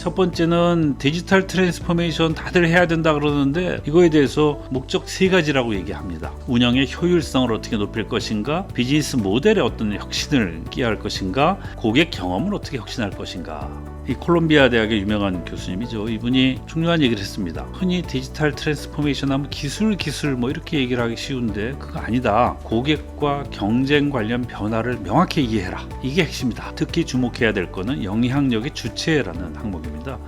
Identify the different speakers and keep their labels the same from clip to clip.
Speaker 1: 첫 번째는 디지털 트랜스포메이션 다들 해야 된다 그러는데 이거에 대해서 목적 세 가지라고 얘기합니다. 운영의 효율성을 어떻게 높일 것인가, 비즈니스 모델에 어떤 혁신을 끼할 것인가, 고객 경험을 어떻게 혁신할 것인가. 이 콜롬비아 대학의 유명한 교수님이죠. 이분이 중요한 얘기를 했습니다. 흔히 디지털 트랜스포메이션 하면 기술 뭐 이렇게 얘기를 하기 쉬운데 그거 아니다. 고객과 경쟁 관련 변화를 명확히 이해해라. 이게 핵심이다. 특히 주목해야 될 거는 영향력의 주체라는 항목입니다.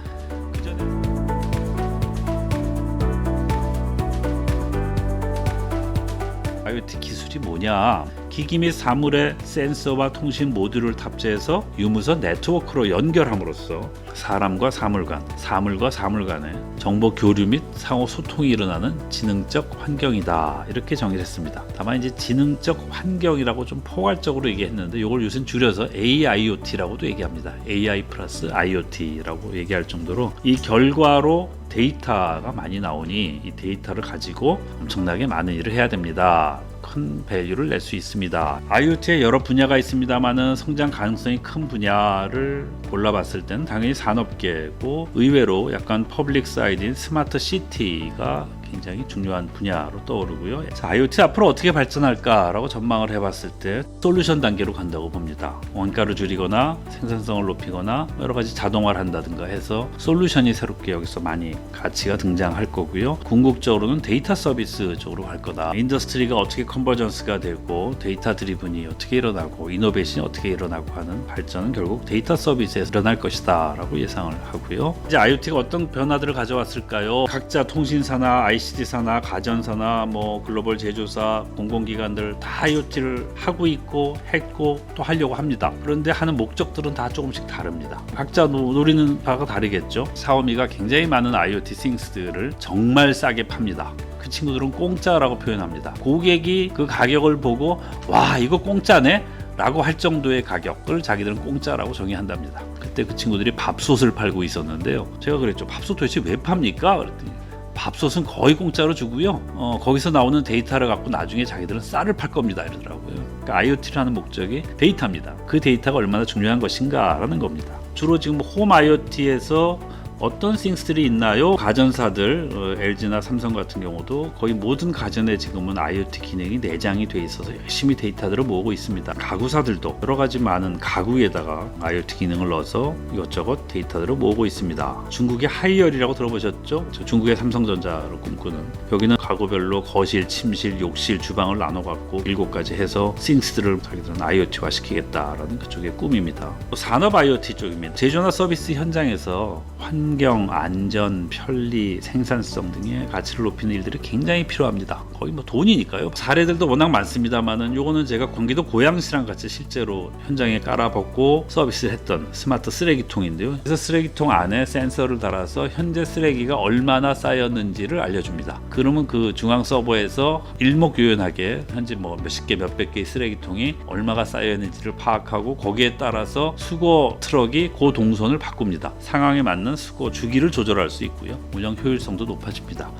Speaker 1: IoT 기술이 뭐냐? 기기 및 사물에 센서와 통신 모듈을 탑재해서 유무선 네트워크로 연결함으로써 사람과 사물 간, 사물과 사물 간의 정보 교류 및 상호 소통이 일어나는 지능적 환경이다. 이렇게 정의를 했습니다. 다만 이제 지능적 환경이라고 좀 포괄적으로 얘기했는데 이걸 요새 줄여서 AIoT라고도 얘기합니다. AI 플러스 IoT라고 얘기할 정도로 이 결과로 데이터가 많이 나오니 이 데이터를 가지고 엄청나게 많은 일을 해야 됩니다. 큰 밸류를 낼 수 있습니다. IoT의 여러 분야가 있습니다만은 성장 가능성이 큰 분야를 골라봤을 때는 당연히 산업계고 의외로 약간 퍼블릭 사이드인 스마트 시티가 굉장히 중요한 분야로 떠오르고요. 자, IoT 앞으로 어떻게 발전할까라고 전망을 해봤을 때 솔루션 단계로 간다고 봅니다. 원가를 줄이거나 생산성을 높이거나 여러 가지 자동화를 한다든가 해서 솔루션이 새롭게 여기서 많이 가치가 등장할 거고요. 궁극적으로는 데이터 서비스 쪽으로 갈 거다. 인더스트리가 어떻게 컨버전스가 되고 데이터 드리븐이 어떻게 일어나고 이노베이션이 어떻게 일어나고 하는 발전은 결국 데이터 서비스에서 일어날 것이다 라고 예상을 하고요. 이제 IoT가 어떤 변화들을 가져왔을까요? 각자 통신사나 ICT사나 가전사나 뭐 글로벌 제조사, 공공기관들 다 IoT를 하고 있고 했고 또 하려고 합니다. 그런데 하는 목적들은 다 조금씩 다릅니다. 각자 노리는 바가 다르겠죠. 샤오미가 굉장히 많은 IoT 싱스들을 정말 싸게 팝니다. 그 친구들은 공짜라고 표현합니다. 고객이 그 가격을 보고 와 이거 공짜네? 라고 할 정도의 가격을 자기들은 공짜라고 정의한답니다. 그때 그 친구들이 밥솥을 팔고 있었는데요. 제가 그랬죠. 밥솥 도대체 왜 팝니까? 그랬더니 밥솥은 거의 공짜로 주고요. 거기서 나오는 데이터를 갖고 나중에 자기들은 쌀을 팔 겁니다. 이러더라고요. 그러니까 IoT라는 목적이 데이터입니다. 그 데이터가 얼마나 중요한 것인가라는 겁니다. 주로 지금 홈 IoT에서 어떤 싱스들이 있나요? 가전사들, LG나 삼성 같은 경우도 거의 모든 가전에 지금은 IoT 기능이 내장이 돼 있어서 열심히 데이터들을 모으고 있습니다. 가구사들도 여러 가지 많은 가구에다가 IoT 기능을 넣어서 이것저것 데이터들을 모으고 있습니다. 중국의 하이얼이라고 들어보셨죠? 중국의 삼성전자를 꿈꾸는 여기는 가구별로 거실, 침실, 욕실, 주방을 나눠갖고 7가지 해서 싱스들을 자기들은 IoT화 시키겠다라는 그쪽의 꿈입니다. 산업 IoT 쪽입니다. 제조나 서비스 현장에서 환경, 안전, 편리, 생산성 등의 가치를 높이는 일들이 굉장히 필요합니다. 거의 뭐 돈이니까요. 사례들도 워낙 많습니다만은 요거는 제가 경기도 고양시랑 같이 실제로 현장에 깔아보고 서비스를 했던 스마트 쓰레기통인데요. 그래서 쓰레기통 안에 센서를 달아서 현재 쓰레기가 얼마나 쌓였는지를 알려줍니다. 그러면 그 중앙 서버에서 일목요연하게 현재 뭐 몇십 개, 몇백 개의 쓰레기통이 얼마가 쌓여있는지를 파악하고 거기에 따라서 수거 트럭이 그 동선을 바꿉니다. 상황에 맞는 수거 주기를 조절할 수 있고요. 운영 효율성도 높아집니다.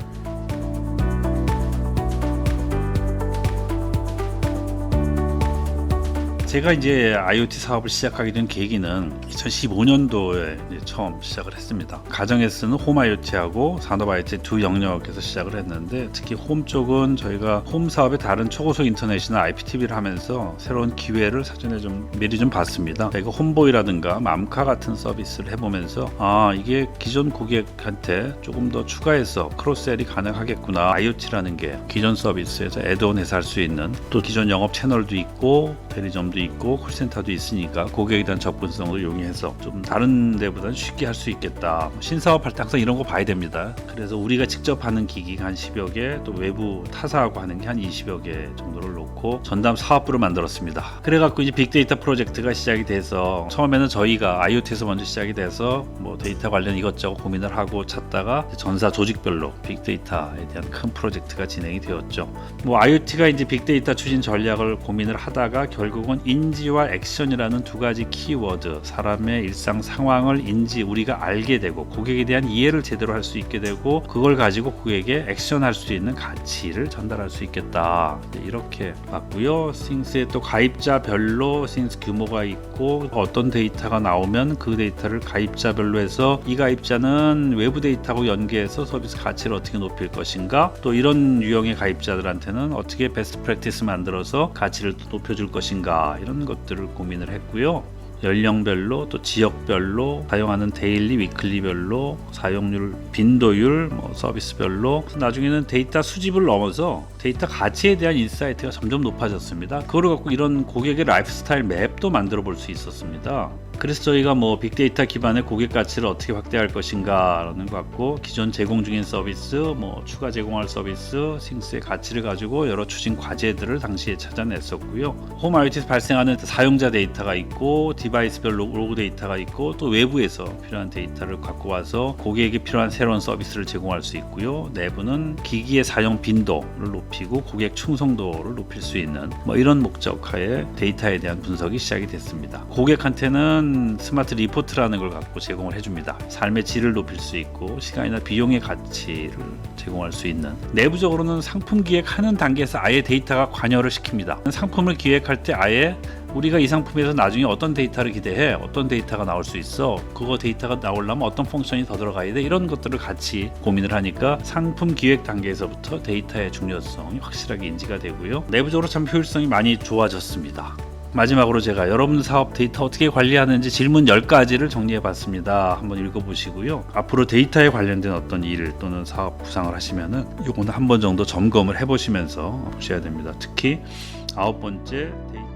Speaker 1: 제가 이제 IoT 사업을 시작하게 된 계기는 2015년도에 처음 시작을 했습니다. 가정에서 쓰는 홈 IoT하고 산업 IoT 두 영역에서 시작을 했는데 특히 홈 쪽은 저희가 홈 사업의 다른 초고속 인터넷이나 IPTV를 하면서 새로운 기회를 사전에 좀 미리 좀 봤습니다. 저희가 홈보이라든가 맘카 같은 서비스를 해보면서 이게 기존 고객한테 조금 더 추가해서 크로스셀이 가능하겠구나. IoT라는 게 기존 서비스에서 애드온해서 할 수 있는 또 기존 영업 채널도 있고 대리점도 있고 콜센터도 있으니까 고객에 대한 접근성을 용이해서 좀 다른 데보다는 쉽게 할 수 있겠다. 신사업 할 때 항상 이런 거 봐야 됩니다. 그래서 우리가 직접 하는 기기가 한 10여 개, 또 외부 타사하고 하는 게 한 20여 개 정도를 놓고 전담 사업부를 만들었습니다. 그래갖고 이제 빅데이터 프로젝트가 시작이 돼서 처음에는 저희가 IoT에서 먼저 시작이 돼서 뭐 데이터 관련 이것저것 고민을 하고 찾다가 전사 조직별로 빅데이터에 대한 큰 프로젝트가 진행이 되었죠. 뭐 IoT가 이제 빅데이터 추진 전략을 고민을 하다가 결국은 인지와 액션이라는 두 가지 키워드, 사람의 일상 상황을 우리가 알게 되고 고객에 대한 이해를 제대로 할 수 있게 되고 그걸 가지고 고객에게 액션할 수 있는 가치를 전달할 수 있겠다. 이렇게 봤고요. 싱스의 또 가입자별로 싱스 규모가 있고 어떤 데이터가 나오면 그 데이터를 가입자별로 해서 이 가입자는 외부 데이터하고 연계해서 서비스 가치를 어떻게 높일 것인가, 또 이런 유형의 가입자들한테는 어떻게 베스트 프랙티스 만들어서 가치를 또 높여줄 것인가, 이런 것들을 고민을 했고요. 연령별로 또 지역별로 사용하는 데일리, 위클리별로 사용률, 빈도율, 서비스별로 나중에는 데이터 수집을 넘어서 데이터 가치에 대한 인사이트가 점점 높아졌습니다. 그걸 갖고 이런 고객의 라이프 스타일 맵도 만들어 볼 수 있었습니다. 그래서 저희가 빅데이터 기반의 고객 가치를 어떻게 확대할 것인가라는 것 같고 기존 제공 중인 서비스, 추가 제공할 서비스, 싱스의 가치를 가지고 여러 추진 과제들을 당시에 찾아냈었고요. 홈 IoT에서 발생하는 사용자 데이터가 있고 디바이스별 로그 데이터가 있고 또 외부에서 필요한 데이터를 갖고 와서 고객에게 필요한 새로운 서비스를 제공할 수 있고요. 내부는 기기의 사용 빈도를 높이고 고객 충성도를 높일 수 있는 이런 목적하에 데이터에 대한 분석이 시작이 됐습니다. 고객한테는 스마트 리포트라는 걸 갖고 제공을 해줍니다. 삶의 질을 높일 수 있고 시간이나 비용의 가치를 제공할 수 있는, 내부적으로는 상품 기획하는 단계에서 아예 데이터가 관여를 시킵니다. 상품을 기획할 때 아예 우리가 이 상품에서 나중에 어떤 데이터를 기대해, 어떤 데이터가 나올 수 있어, 그거 데이터가 나오려면 어떤 펑션이 더 들어가야 돼, 이런 것들을 같이 고민을 하니까 상품 기획 단계에서부터 데이터의 중요성이 확실하게 인지가 되고요. 내부적으로 참 효율성이 많이 좋아졌습니다. 마지막으로 제가 여러분 사업 데이터 어떻게 관리하는지 질문 10가지를 정리해 봤습니다. 한번 읽어보시고요. 앞으로 데이터에 관련된 어떤 일 또는 사업 구상을 하시면은 요거는 한 번 정도 점검을 해보시면서 보셔야 됩니다. 특히 9번째 데이터